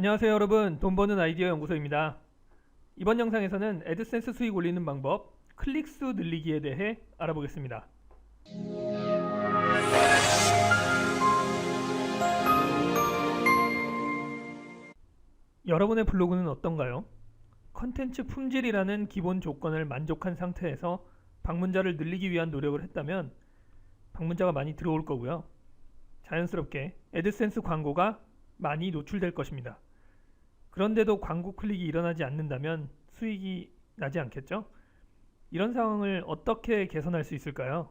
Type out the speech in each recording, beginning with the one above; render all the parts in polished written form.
안녕하세요 여러분, 돈 버는 아이디어 연구소입니다. 이번 영상에서는 애드센스 수익 올리는 방법, 클릭수 늘리기에 대해 알아보겠습니다. 여러분의 블로그는 어떤가요? 컨텐츠 품질이라는 기본 조건을 만족한 상태에서 방문자를 늘리기 위한 노력을 했다면 방문자가 많이 들어올 거고요. 자연스럽게 애드센스 광고가 많이 노출될 것입니다. 그런데도 광고 클릭이 일어나지 않는다면 수익이 나지 않겠죠? 이런 상황을 어떻게 개선할 수 있을까요?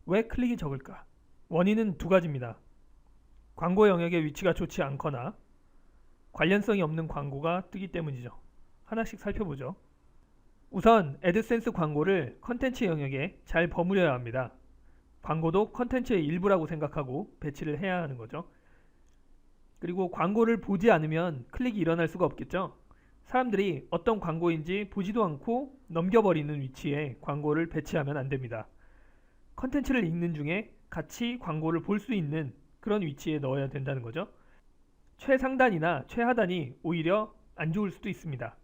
왜 클릭이 적을까? 원인은 두 가지입니다. 광고 영역의 위치가 좋지 않거나 관련성이 없는 광고가 뜨기 때문이죠. 하나씩 살펴보죠. 우선 애드센스 광고를 컨텐츠 영역에 잘 버무려야 합니다. 광고도 컨텐츠의 일부라고 생각하고 배치를 해야 하는 거죠. 그리고 광고를 보지 않으면 클릭이 일어날 수가 없겠죠. 사람들이 어떤 광고인지 보지도 않고 넘겨버리는 위치에 광고를 배치하면 안 됩니다. 컨텐츠를 읽는 중에 같이 광고를 볼 수 있는 그런 위치에 넣어야 된다는 거죠. 최상단이나 최하단이 오히려 안 좋을 수도 있습니다.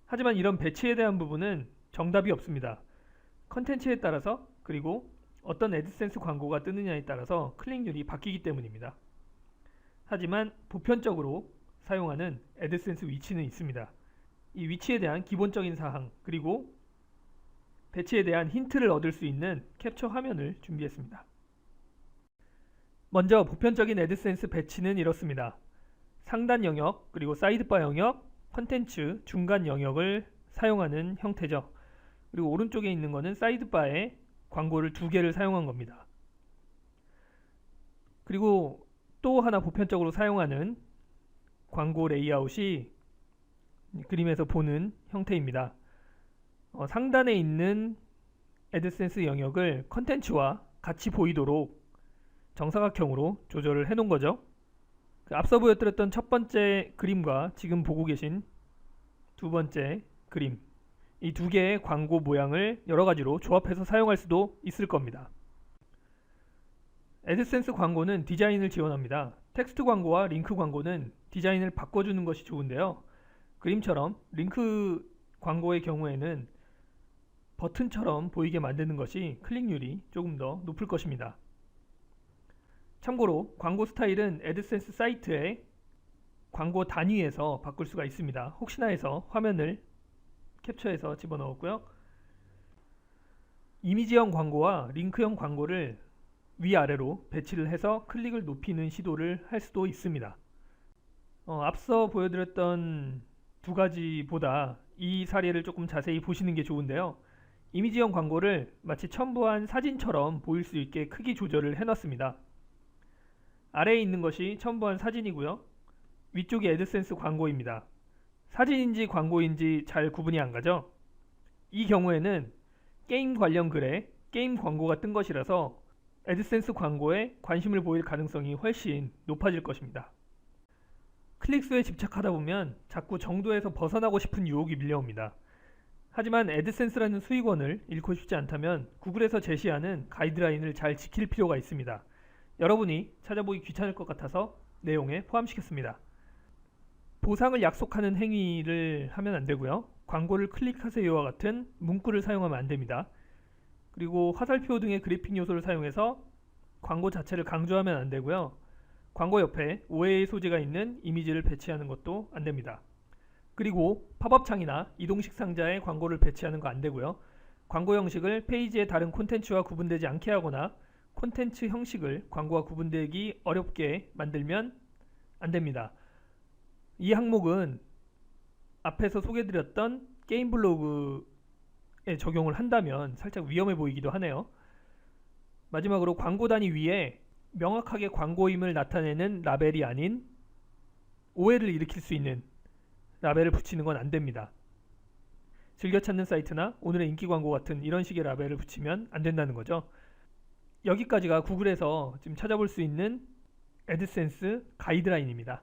하지만 이런 배치에 대한 부분은 정답이 없습니다. 컨텐츠에 따라서 그리고 어떤 애드센스 광고가 뜨느냐에 따라서 클릭률이 바뀌기 때문입니다. 하지만 보편적으로 사용하는 애드센스 위치는 있습니다. 이 위치에 대한 기본적인 사항 그리고 배치에 대한 힌트를 얻을 수 있는 캡처 화면을 준비했습니다. 먼저 보편적인 애드센스 배치는 이렇습니다. 상단 영역 그리고 사이드바 영역, 컨텐츠 중간 영역을 사용하는 형태죠. 그리고 오른쪽에 있는 거는 사이드바에 광고를 두 개를 사용한 겁니다. 그리고 또 하나 보편적으로 사용하는 광고 레이아웃이 그림에서 보는 형태입니다. 상단에 있는 애드센스 영역을 컨텐츠와 같이 보이도록 정사각형으로 조절을 해 놓은 거죠. 앞서 보여드렸던 첫 번째 그림과 지금 보고 계신 두 번째 그림, 이 두 개의 광고 모양을 여러 가지로 조합해서 사용할 수도 있을 겁니다. 애드센스 광고는 디자인을 지원합니다. 텍스트 광고와 링크 광고는 디자인을 바꿔주는 것이 좋은데요. 그림처럼 링크 광고의 경우에는 버튼처럼 보이게 만드는 것이 클릭률이 조금 더 높을 것입니다. 참고로 광고 스타일은 애드센스 사이트의 광고 단위에서 바꿀 수가 있습니다. 혹시나 해서 화면을 캡처해서 집어넣었고요. 이미지형 광고와 링크형 광고를 위아래로 배치를 해서 클릭을 높이는 시도를 할 수도 있습니다. 앞서 보여드렸던 두 가지보다 이 사례를 조금 자세히 보시는 게 좋은데요. 이미지형 광고를 마치 첨부한 사진처럼 보일 수 있게 크기 조절을 해놨습니다. 아래에 있는 것이 첨부한 사진이고요. 위쪽이 애드센스 광고입니다. 사진인지 광고인지 잘 구분이 안 가죠? 이 경우에는 게임 관련 글에 게임 광고가 뜬 것이라서 애드센스 광고에 관심을 보일 가능성이 훨씬 높아질 것입니다. 클릭수에 집착하다 보면 자꾸 정도에서 벗어나고 싶은 유혹이 밀려옵니다. 하지만 애드센스라는 수익원을 잃고 싶지 않다면 구글에서 제시하는 가이드라인을 잘 지킬 필요가 있습니다. 여러분이 찾아보기 귀찮을 것 같아서 내용에 포함시켰습니다. 보상을 약속하는 행위를 하면 안 되고요. 광고를 클릭하세요와 같은 문구를 사용하면 안 됩니다. 그리고 화살표 등의 그래픽 요소를 사용해서 광고 자체를 강조하면 안 되고요. 광고 옆에 오해의 소지가 있는 이미지를 배치하는 것도 안 됩니다. 그리고 팝업 창이나 이동식 상자에 광고를 배치하는 거 안 되고요. 광고 형식을 페이지의 다른 콘텐츠와 구분되지 않게 하거나 콘텐츠 형식을 광고와 구분되기 어렵게 만들면 안 됩니다. 이 항목은 앞에서 소개드렸던 게임 블로그에 적용을 한다면 살짝 위험해 보이기도 하네요. 마지막으로 광고 단위 위에 명확하게 광고임을 나타내는 라벨이 아닌 오해를 일으킬 수 있는 라벨을 붙이는 건 안 됩니다. 즐겨 찾는 사이트나 오늘의 인기 광고 같은 이런 식의 라벨을 붙이면 안 된다는 거죠. 여기까지가 구글에서 지금 찾아볼 수 있는 애드센스 가이드라인입니다.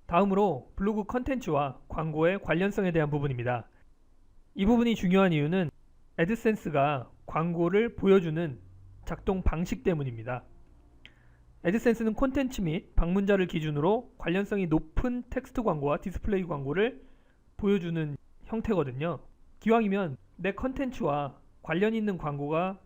다음으로 블로그 컨텐츠와 광고의 관련성에 대한 부분입니다. 이 부분이 중요한 이유는 애드센스가 광고를 보여주는 작동 방식 때문입니다. 애드센스는 콘텐츠 및 방문자를 기준으로 관련성이 높은 텍스트 광고와 디스플레이 광고를 보여주는 형태거든요. 기왕이면 내 컨텐츠와 관련 있는 광고가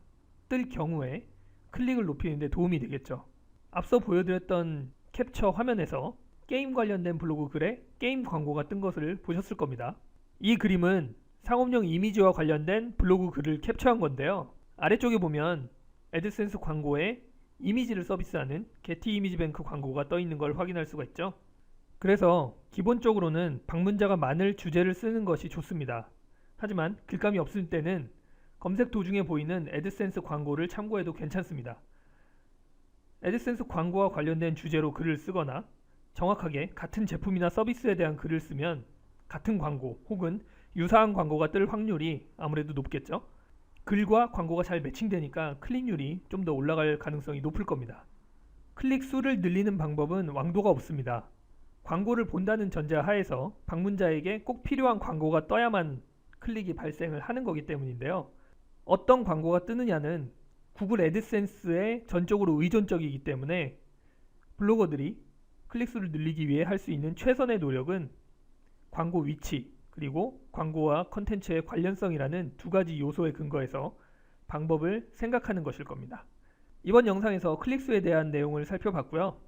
뜰 경우에 클릭을 높이는 데 도움이 되겠죠. 앞서 보여드렸던 캡처 화면에서 게임 관련된 블로그 글에 게임 광고가 뜬 것을 보셨을 겁니다. 이 그림은 상업용 이미지와 관련된 블로그 글을 캡처한 건데요. 아래쪽에 보면 애드센스 광고에 이미지를 서비스하는 게티 이미지 뱅크 광고가 떠 있는 걸 확인할 수가 있죠. 그래서 기본적으로는 방문자가 많을 주제를 쓰는 것이 좋습니다. 하지만 글감이 없을 때는 검색 도중에 보이는 애드센스 광고를 참고해도 괜찮습니다. 애드센스 광고와 관련된 주제로 글을 쓰거나 정확하게 같은 제품이나 서비스에 대한 글을 쓰면 같은 광고 혹은 유사한 광고가 뜰 확률이 아무래도 높겠죠. 글과 광고가 잘 매칭되니까 클릭률이 좀 더 올라갈 가능성이 높을 겁니다. 클릭 수를 늘리는 방법은 왕도가 없습니다. 광고를 본다는 전제하에서 방문자에게 꼭 필요한 광고가 떠야만 클릭이 발생을 하는 거기 때문인데요. 어떤 광고가 뜨느냐는 구글 애드센스에 전적으로 의존적이기 때문에 블로거들이 클릭수를 늘리기 위해 할 수 있는 최선의 노력은 광고 위치 그리고 광고와 컨텐츠의 관련성이라는 두 가지 요소에 근거해서 방법을 생각하는 것일 겁니다. 이번 영상에서 클릭수에 대한 내용을 살펴봤고요.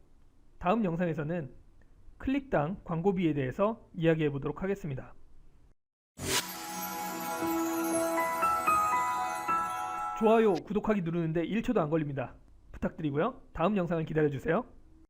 다음 영상에서는 클릭당 광고비에 대해서 이야기해 보도록 하겠습니다. 좋아요, 구독하기 누르는데 1초도 안 걸립니다. 부탁드리고요. 다음 영상을 기다려주세요.